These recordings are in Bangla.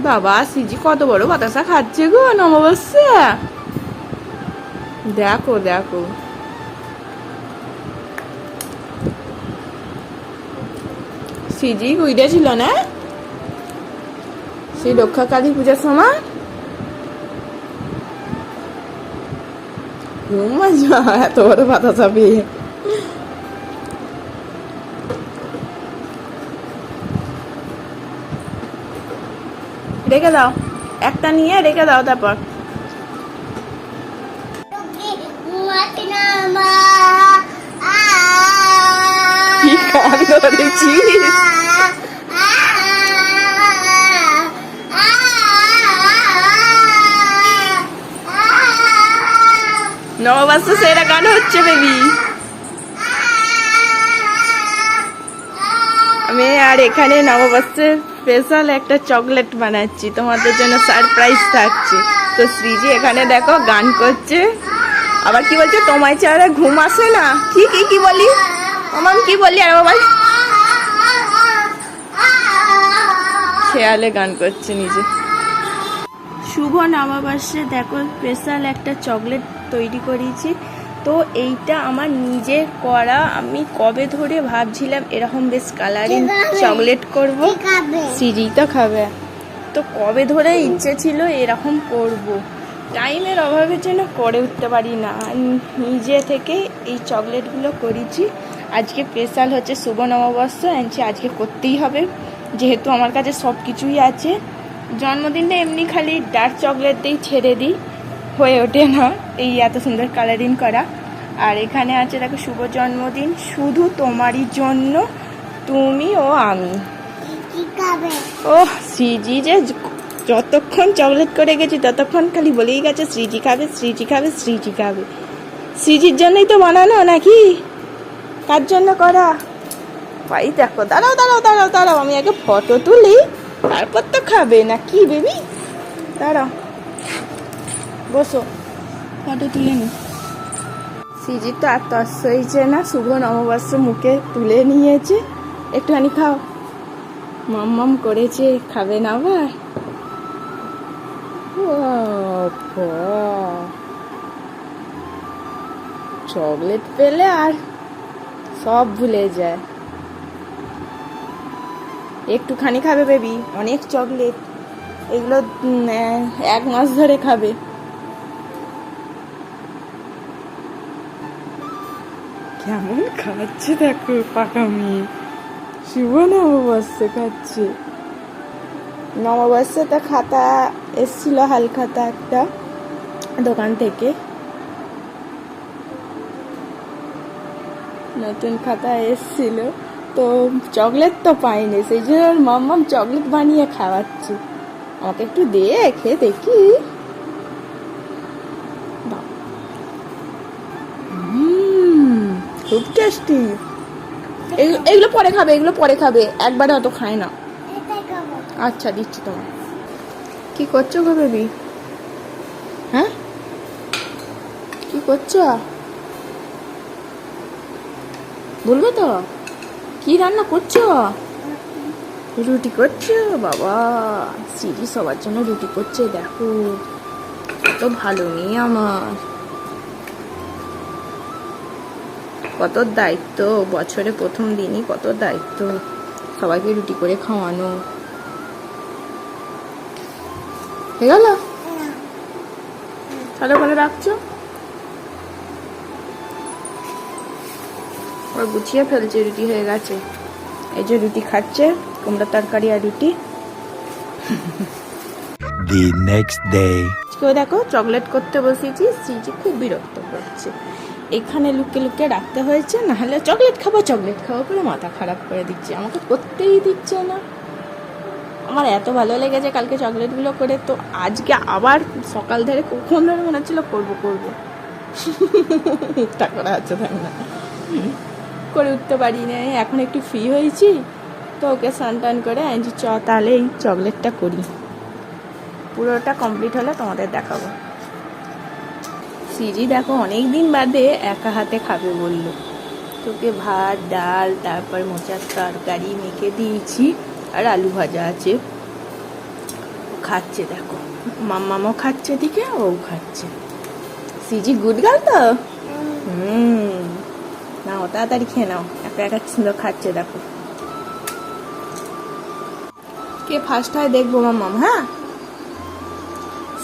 বাবা সিজি কত বড় বাতাসা খাচ্ছে গো নববর্ষে। দেখো দেখো সিজি কুইডে ছিল না সেই রক্ষা কালী পূজার সময়। মজা এত বড় বাতাসা পেয়ে। রেখে দাও, একটা নিয়ে রেখে দাও তারপর। কি কান ধরেছিস? নববর্ষ সেরা গান হচ্ছে বেবি। আমি আর এখানে নববর্ষের স্পেশাল একটা চকলেট বানাচ্ছি, তোমাদের জন্য সারপ্রাইজ থাকছে। তো শ্রীজি এখানে দেখো গান করছে, আবার কি বলছে তোমায় ছাড়া ঘুম আসে না, কি কি কি বলি মামাম, কি বললি আর বাবা খেয়ালে গান করছে নিজে। শুভ নববর্ষে দেখো স্পেশাল একটা চকলেট তৈরি করেছি। তো এইটা আমার নিজের করা, আমি কবে ধরে ভাবছিলাম এরকম বেশ কালারিং চকলেট করব। সিজি তো খাবে, তো কবে ধরে ইচ্ছে ছিল এরকম করব, টাইমের অভাবের জন্য করে উঠতে পারি না। নিজে থেকে এই চকলেটগুলো করেছি। আজকে স্পেশাল হচ্ছে শুভ নববর্ষ, আজকে করতেই হবে যেহেতু আমার কাছে সব কিছুই আছে। জন্মদিনটা এমনি খালি ডার্ক চকলেট দিয়েই ছেড়ে দিই, হয়ে ওঠে না এই এত সুন্দর কালারিং করা। আর এখানে আছে দেখো শুভ জন্মদিন শুধু তোমারই জন্য, তুমি ও আমি। ও শ্রীজি যে যতক্ষণ চকলেট করে গেছি ততক্ষণ খালি বলেই গেছে শ্রীজি খাবে, শ্রীজি খাবে, শ্রীজি খাবে। শ্রীজির জন্যই তো বানানো নাকি, কার জন্য করা? ভাই দেখো, দাঁড়াও দাঁড়াও দাঁড়াও দাঁড়াও, আমি আগে ফটো তুলি তারপর তো খাবে না কি বেবি। দাঁড়াও, বসো, ফটো তুলে নি। সিজি তো আর তস হয়েছে না, শুভ নববর্ষ মুখে তুলে নিয়েছে, একটুখানি খাও। মাম করেছে, খাবে না আবার? চকলেট পেলে আর সব ভুলে যায়। একটুখানি খাবে বেবি, অনেক চকলেট, এগুলো 1 মাস ধরে খাবে। কেমন খাচ্ছে দেখো পাকা মেয়ে, শুভ নববর্ষে খাচ্ছে। নববর্ষটা খাতা এসছিল, হাল খাতা একটা দোকান থেকে, নতুন খাতা এসছিল, তো চকলেট তো পাইনি, সেই জন্য মাম্মাম চকলেট বানিয়ে খাওয়াচ্ছে। আমাকে একটু দে, খেয়ে দেখি। খুব টেস্টি। এগুলো পরে খাবে, এগুলো পরে খাবে, একবারে অত খায় না। আচ্ছা দিচ্ছি তোমার। কি করছো গো বেবি? হ্যাঁ কি করছো? বলবে তো কি রান্না করছো? রুটি করছো? বাবা সিজি সবার জন্য রুটি করছে, দেখো কত ভালো মেয়ে আমার, কত দায়িত্ব, বছরে প্রথম দিনই কত দায়িত্ব, সবাইকে রুটি করে খাওয়ানো। হয়ে গেল? তাহলে ওখানে রাখছো, ওরা গুছিয়ে ফেলছে, রুটি হয়ে গেছে। এই যে রুটি খাচ্ছে, কুমড়া তরকারি আর রুটি। The next day. কেউ দেখো চকলেট করতে বসেছি, সিজি খুব বিরক্ত করছে। এখানে লুকিয়ে লুকিয়ে রাখতে হয়েছে, নাহলে চকলেট খাবো করে মাথা খারাপ করে দিচ্ছে, আমাকে করতেই দিচ্ছে না। আমার এত ভালো লেগেছে কালকে চকলেটগুলো করে, তো আজকে আবার সকাল ধরে কখন ধরে মনে হচ্ছিল করবো তা করা আছে, তাই না, করে উঠতে পারি না। এখন একটু ফ্রি হয়েছি, তো ওকে স্নান টান করে আনছি, তাহলে এই চকলেটটা করি, পুরোটা কমপ্লিট হলে তোমাদের দেখাবো। সিজি দেখো অনেক দিন বাদে একা হাতে খাবে বললো, তোকে ভাত ডাল তারপর মোচার তরকারি মেখে দিয়েছি, আর আলু ভাজা আছে, খাচ্ছে দেখো, মাম্মামও খাচ্ছে, দিকে ও খাচ্ছে। সিজি গুড গার্ল তো। নাও তাড়াতাড়ি খেয়ে নাও, একা একা সুন্দর খাচ্ছে দেখো। কে ফার্স্ট হয় দেখবো মাম্মাম। হ্যাঁ,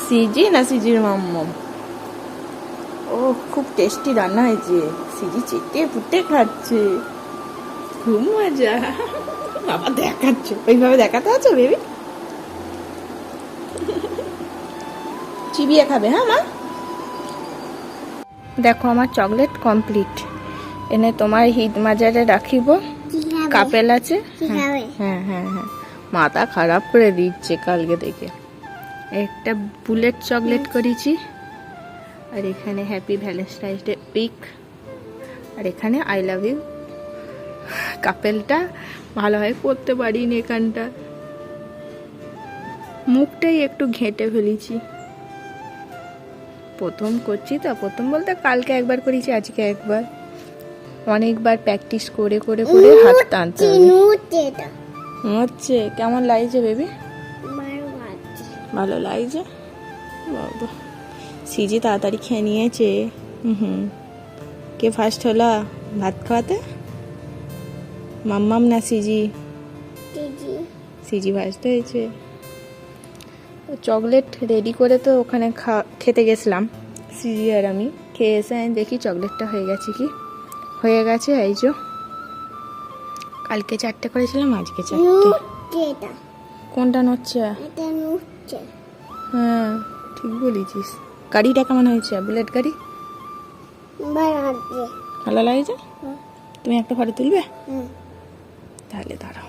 সিজি না সিজির মাম্মাম? ও খুব টেস্টি রান্না হয়েছে, সিজি চেটে ফুটে খাচ্ছে, খুব মজা। বাবা দেখাচ্ছে, ওইভাবে দেখাতে আছে বেবি, চিবিয়ে খাবে। হ্যাঁ মা, দেখো আমার চকলেট কমপ্লিট। এনে তোমার হিট মাজারে রাখিব, কাপেল আছে। হ্যাঁ হ্যাঁ হ্যাঁ, মাথা খারাপ করে দিচ্ছে কালকে থেকে। একটা বুলেট চকলেট করেছি, আর এখানে হ্যাপি ভ্যালেন্টাইন্স ডে উইক, আর এখানে আই লাভ ইউ। কাপেলটা ভালোভাবে করতে পারিনি, এখানটা মুখটাই একটু ঘেঁটে ফেলেছি। প্রথম করছি তো, প্রথম বলতে কালকে একবার করেছি, আজকে একবার। অনেকবার প্র্যাকটিস করে করে করে হাত টানতে হবে। হচ্ছে কেমন লাগছে বেবি? ভালো লাগছে বাবা। সিজি তাড়াতাড়ি খেয়ে নিয়েছে। কে ফার্স্ট হলো ভাত খাওয়াতে? মাম্মাম না সিজি? সিজি ফার্স্ট হয়েছে। চকলেট রেডি করে তো ওখানে খেতে গেছিলাম, সিজি আর আমি। খেয়ে এসে আমি দেখি চকলেটটা হয়ে গেছে। কি হয়ে গেছে? এই যে কালকে 4টে করেছিলাম, আজকে 4টে। কোনটা নড়ছে? হ্যাঁ ঠিক বলেছিস। গাড়িটা কেমন হয়েছে? বুলেট গাড়ি ভালো লাগছে? তুমি একটা ফটো তুলবে? তাহলে দাঁড়াও।